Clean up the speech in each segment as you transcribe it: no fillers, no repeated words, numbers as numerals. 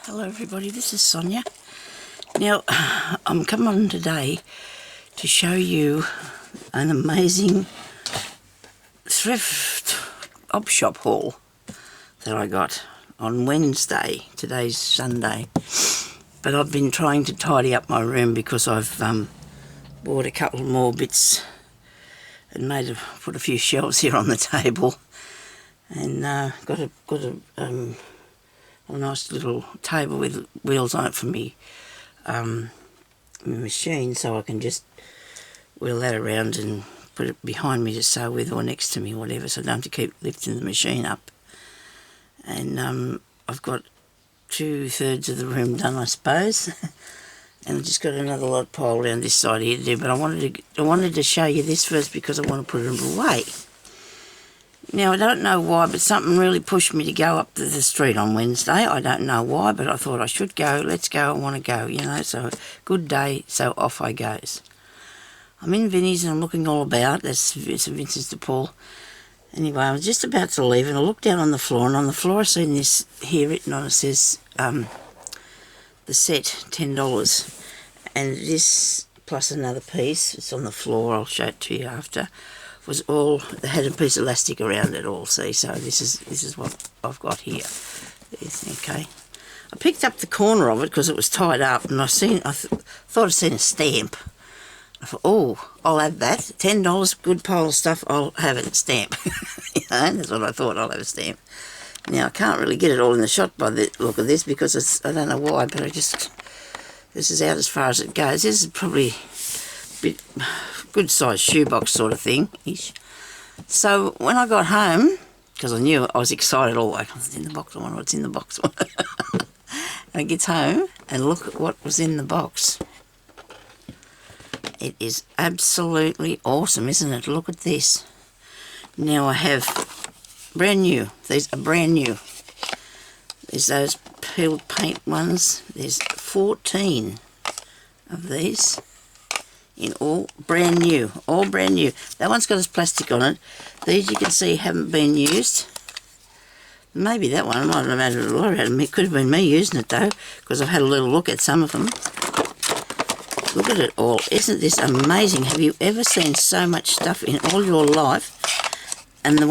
Hello everybody, this is Sonya. Now, I'm coming on today to show you an amazing thrift op shop haul that I got on Wednesday. Today's Sunday. But I've been trying to tidy up my room because I've bought a couple more bits and put a few shelves here on the table, and got a nice little table with wheels on it for me machine, so I can just wheel that around and put it behind me to sew with or next to me or whatever, so I don't have to keep lifting the machine up. And I've got 2/3 of the room done, I suppose. And I've just got another lot piled down this side here to do, but I wanted to show you this first because I want to put it away. Now, I don't know why, but something really pushed me to go up to the street on Wednesday. I don't know why, but I thought I should go. Let's go, I want to go, you know. So, good day, so off I goes. I'm in Vinnie's and I'm looking all about. That's Vincent's de Paul. Anyway, I was just about to leave and I looked down on the floor, and on the floor I seen this here written on it. Says, the set, $10. And this, plus another piece, it's on the floor, I'll show it to you after, was all, it had a piece of elastic around it all, see, so this is what I've got here. Okay. I picked up the corner of it because it was tied up, and I thought I'd seen a stamp. I thought, oh, I'll have that. $10, good pile of stuff, I'll have it, stamp. You know, that's what I thought, I'll have a stamp. Now, I can't really get it all in the shot by the look of this because I don't know why, but this is out as far as it goes. This is probably a bit good sized shoebox sort of thing-ish. So when I got home, because I knew I was excited all the way, what's in the box, I wonder what's in the box. And I get home and look at what was in the box. It is absolutely awesome, isn't it? Look at this. Now I have brand new. These are brand new. There's those peeled paint ones. There's 14 of these in all brand new. All brand new. That one's got this plastic on it. These you can see haven't been used. Maybe that one, I might have had a lot out of me. It could have been me using it though, because I've had a little look at some of them. Look at it all. Isn't this amazing? Have you ever seen so much stuff in all your life? And a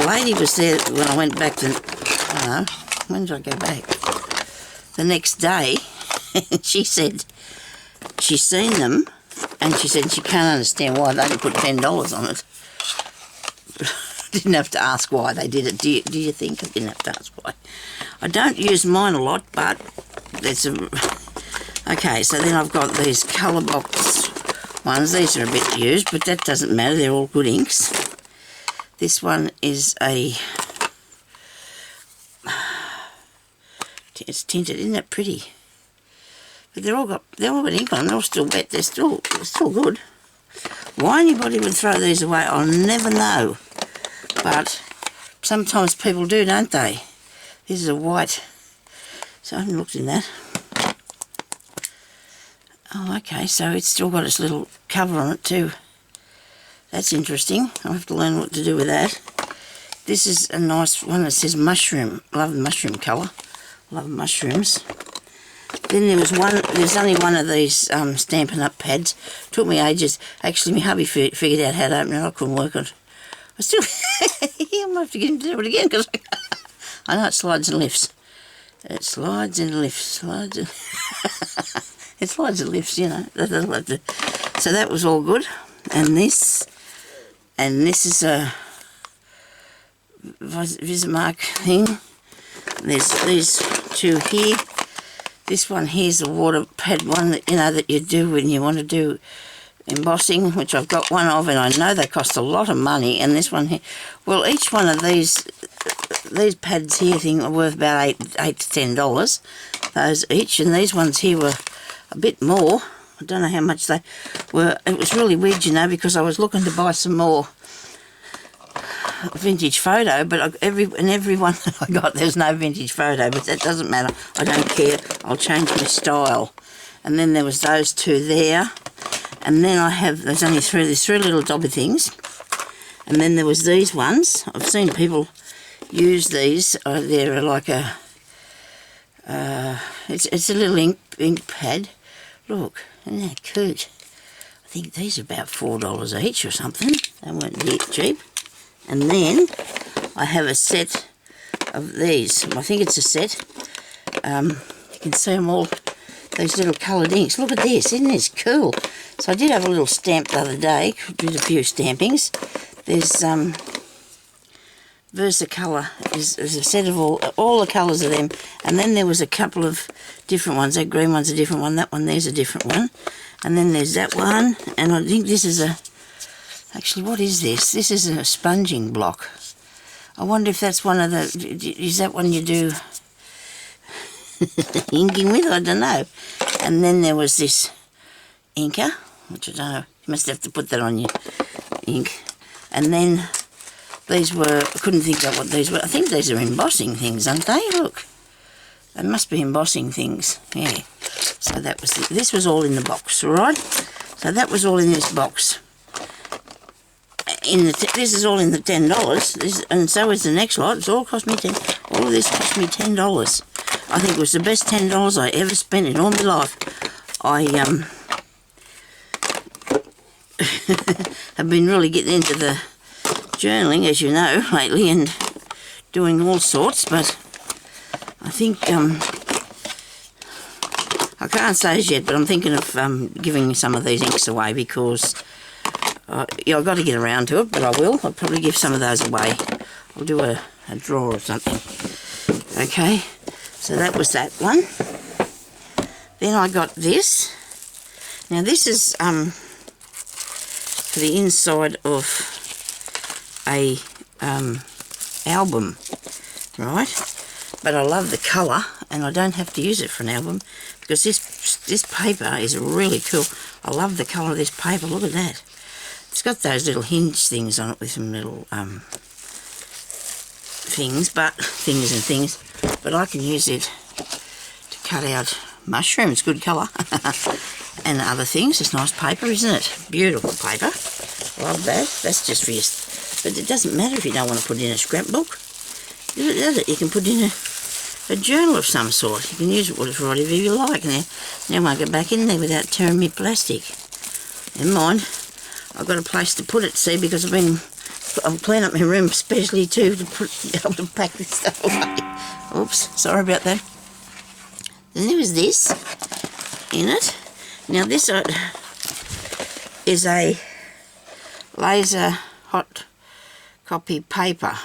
lady was there when I went back to, I don't know, when did I go back? The next day, and she said she's seen them, and she said she can't understand why they didn't put $10 on it. Didn't have to ask why they did it. Do you think? I didn't have to ask why. I don't use mine a lot, but there's a... Okay, so then I've got these colour box ones. These are a bit used, but that doesn't matter. They're all good inks. This one is it's tinted. Isn't that pretty? But they're all got ink on them. They're all still wet. They're still good. Why anybody would throw these away, I'll never know. But sometimes people do, don't they? This is a white, so I haven't looked in that. Oh, okay, so it's still got its little cover on it too. That's interesting. I'll have to learn what to do with that. This is a nice one that says mushroom. I love the mushroom colour. Love mushrooms. Then there's only one of these Stampin' Up pads. Took me ages. Actually, my hubby figured out how to open it. I couldn't work it. I still... I might have to get him to do it again because I know it slides and lifts. It slides and lifts. It slides and lifts, you know. So that was all good. And this is a Visimark thing. There's these two here. This one here's a water pad one that, you know, that you do when you want to do embossing, which I've got one of, and I know they cost a lot of money. And this one here, well, each one of these pads here are worth about $8 to $10. Those each, and these ones here were a bit more. I don't know how much they were. It was really weird, you know, because I was looking to buy some more vintage photo, but every one that I got, there's no vintage photo, but that doesn't matter. I don't care. I'll change my style. And then there was those two there, and then I have, there's three little dobby things, and then there was these ones. I've seen people use these. They're like a it's a little ink pad. Look, isn't that cute? I think these are about $4 each or something. They weren't cheap. And then I have a set of these. I think it's a set. You can see them all, these little coloured inks. Look at this, isn't this cool? So I did have a little stamp the other day, did a few stampings. There's Versacolour is a set of all the colours of them, and then there was a couple of different ones. That green one's a different one, that one there's a different one, and then there's that one, and I think this is actually, what is this? This is a sponging block. I wonder if that's one of the, is that one you do inking with? I don't know. And then there was this inker, which I don't know, you must have to put that on your ink. And then these were, I couldn't think out what these were. I think these are embossing things, aren't they? Look, they must be embossing things, yeah. So that was, this was all in the box, all right? So that was all in this box. This is all in the $10, and so is the next lot. It's all cost me all of this cost me $10. I think it was the best $10 I ever spent in all my life. I have been really getting into the journaling, as you know, lately, and doing all sorts, but I think I can't say as yet, but I'm thinking of giving some of these inks away, because yeah, I've got to get around to it, but I will. I'll probably give some of those away. I'll do a draw or something. Okay, so that was that one. Then I got this. Now this is for the inside of a album, right? But I love the colour, and I don't have to use it for an album, because this paper is really cool. I love the colour of this paper. Look at that. It's got those little hinge things on it with some little things, but I can use it to cut out mushrooms. Good colour. And other things. It's nice paper, isn't it? Beautiful paper. Love that. That's just for your... But it doesn't matter if you don't want to put in a scrapbook. Does it? You can put in a journal of some sort. You can use it for whatever you like. Now I won't go back in there without tearing me plastic. Never mind. I've got a place to put it, see, because I'm cleaning up my room especially too to be able to pack this stuff away. Oops, sorry about that. Then there was this in it. Now this is a laser hot copy paper.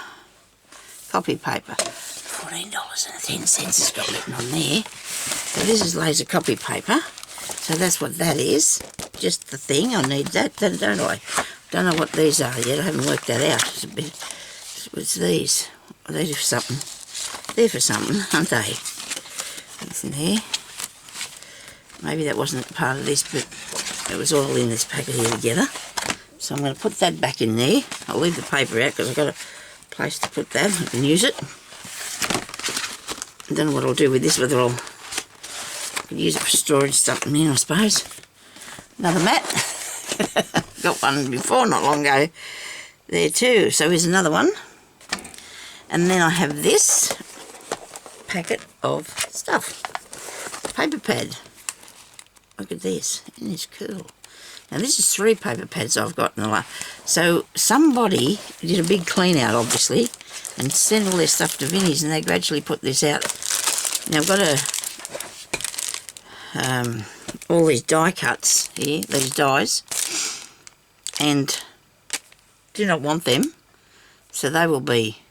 $14.10 it's got written on there. So this is laser copy paper. So that's what that is. Just the thing. I need that, don't I? Don't know what these are yet. I haven't worked that out. It's a bit. What's these? Are they for something? They're for something, aren't they? That's in there. Maybe that wasn't part of this, but it was all in this packet here together. So I'm going to put that back in there. I'll leave the paper out because I've got a place to put that. I can use it. I don't know what I'll do with this, whether I could use it for storage something in, I suppose. Another mat. Got one before, not long ago, there too. So here's another one. And then I have this packet of stuff. Paper pad. Look at this. Isn't this cool? Now this is 3 paper pads I've got in the last. So somebody did a big clean out, obviously, and sent all their stuff to Vinnie's, and they gradually put this out. Now I've got all these die cuts here, these dies, and do not want them, so they will be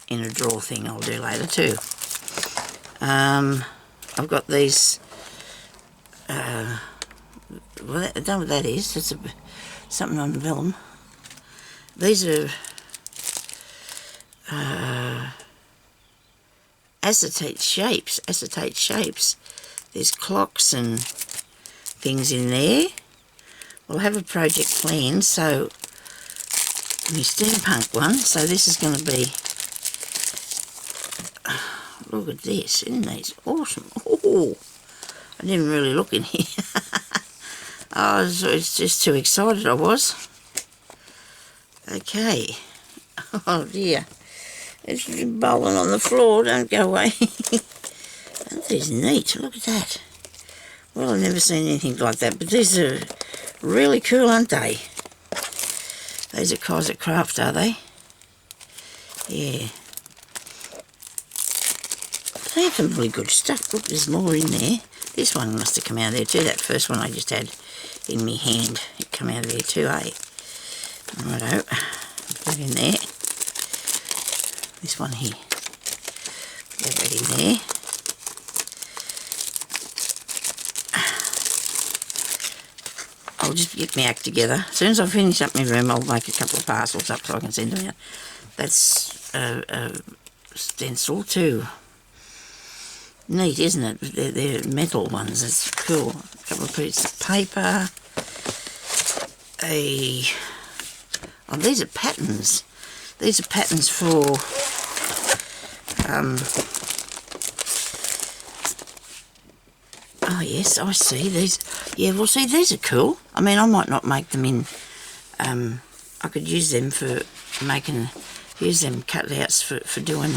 in a drawer thing I'll do later too. I've got these, well, I don't know what that is. It's something on vellum. These are acetate shapes. There's clocks and things in there. We'll have a project planned, so my steampunk one, so this is going to be, look at this, isn't these awesome? Oh, I didn't really look in here. I was just too excited, I was. Okay. Oh dear. It's bowling on the floor, don't go away. Aren't is neat. Look at that. Well, I've never seen anything like that, but these are really cool, aren't they? These are Kaiser Craft, are they? Yeah. They have some really good stuff. Look, there's more in there. This one must have come out of there too. That first one I just had in my hand, it come out of there too, eh? Righto. Put that in there. This one here. Put that in there. I'll just get my act together. As soon as I finish up my room, I'll make a couple of parcels up so I can send them out. That's a stencil too. Neat, isn't it? They're metal ones. It's cool. A couple of pieces of paper. Oh, these are patterns. These are patterns for oh yes, I see these. Yeah, well, see, these are cool. I mean, I might not make them in. I could use them for making. Use them cutouts for doing.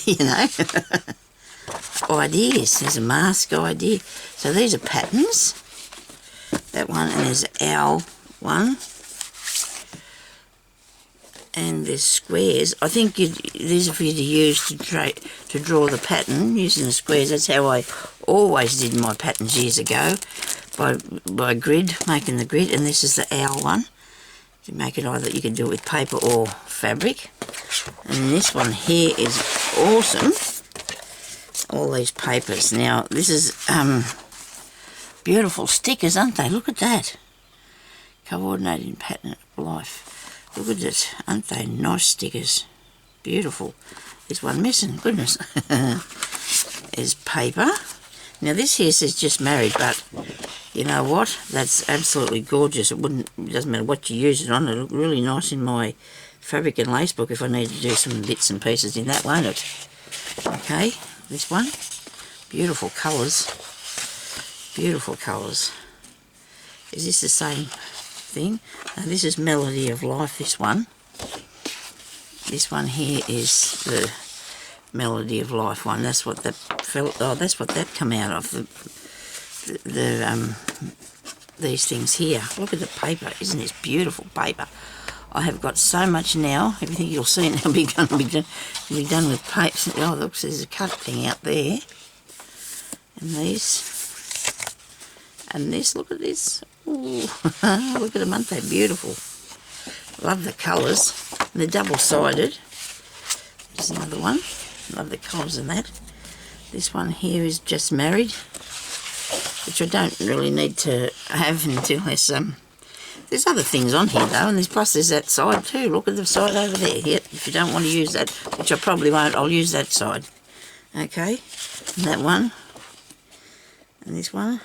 You know, ideas. There's a mask idea. So these are patterns. That one, and there's an owl one. And there's squares. I think these are for you to use to draw the pattern using the squares. That's how I always did my patterns years ago, by grid, making the grid. And this is the owl one. You make it either, you can do it with paper or fabric. And this one here is awesome. All these papers. Now this is beautiful stickers, aren't they? Look at that. Coordinating pattern of life. Look at it, aren't they? Nice stickers. Beautiful. There's one missing, goodness. There's paper. Now this here says just married, but you know what? That's absolutely gorgeous. It doesn't matter what you use it on. It'll look really nice in my fabric and lace book if I need to do some bits and pieces in that, won't it? Okay, this one. Beautiful colours. Beautiful colours. Is this the same thing? Now this is Melody of Life, this one. This one here is the Melody of Life one. That's what that felt. Oh, that's what that come out of. These things here. Look at the paper. Isn't this beautiful paper? I have got so much now. Everything you'll see now will be done with paper. Oh, look, there's a cut thing out there. And these. And this. Look at this. Ooh, look at them, aren't they beautiful? Love the colours. And they're double-sided. There's another one. Love the colours in that. This one here is Just Married, which I don't really need to have until there's other things on here though, and there's that side too. Look at the side over there. Yep, if you don't want to use that, which I probably won't, I'll use that side. Okay, and that one, and this one.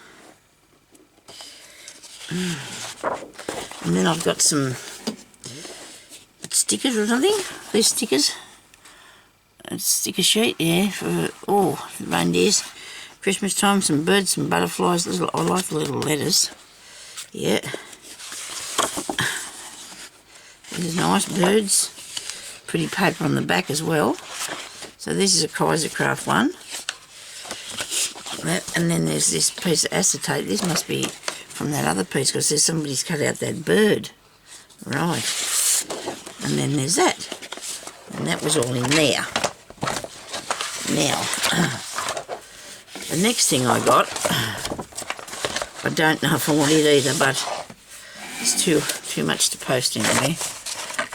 And then I've got some stickers or something. These stickers. A sticker sheet, yeah, for reindeers. Christmas time, some birds, some butterflies. I like the little letters. Yeah. These are nice birds. Pretty paper on the back as well. So this is a Kaiser Craft one. And then there's this piece of acetate. This must be from that other piece because there's somebody's cut out that bird. Right. And then there's that. And that was all in there. Now, the next thing I got, I don't know if I want it either, but it's too much to post anywhere.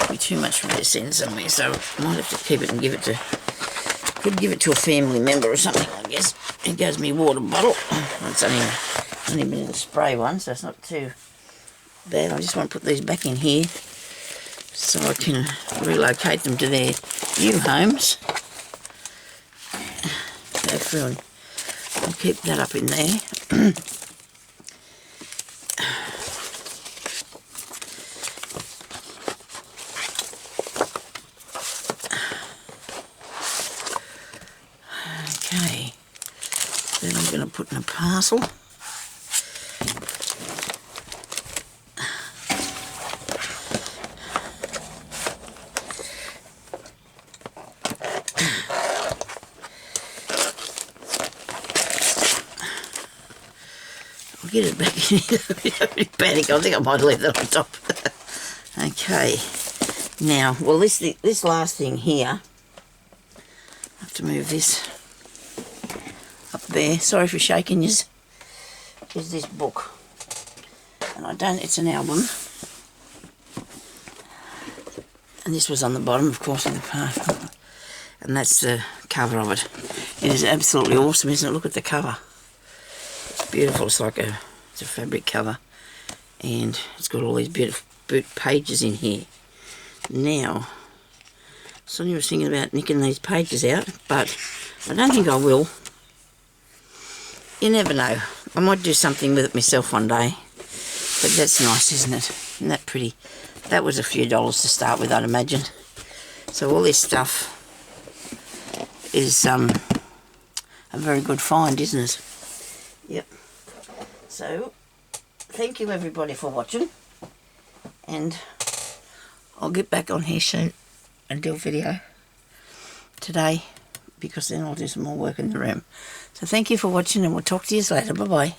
It'll be too much for me to send somewhere, so I might have to keep it and could give it to a family member or something, I guess. Here goes my water bottle. It's only been in the spray one, so it's not too bad. I just want to put these back in here so I can relocate them to their new homes. I'll keep that up in there. Okay, then I'm going to put in a parcel. get it back in here. Don't panic. I think I might leave that on top. Okay. Now, well, this last thing here, I have to move this up there. Sorry for shaking yous. Is this book. And it's an album. And this was on the bottom, of course, of the part. And that's the cover of it. It is absolutely awesome, isn't it? Look at the cover. It's beautiful. It's a fabric cover. And it's got all these beautiful pages in here. Now, Sonya was thinking about nicking these pages out, but I don't think I will. You never know. I might do something with it myself one day. But that's nice, isn't it? Isn't that pretty? That was a few dollars to start with, I'd imagine. So all this stuff is a very good find, isn't it? Yep. So, thank you everybody for watching. And I'll get back on here soon and do a video today, because then I'll do some more work in the room. So thank you for watching, and we'll talk to you later. Bye-bye.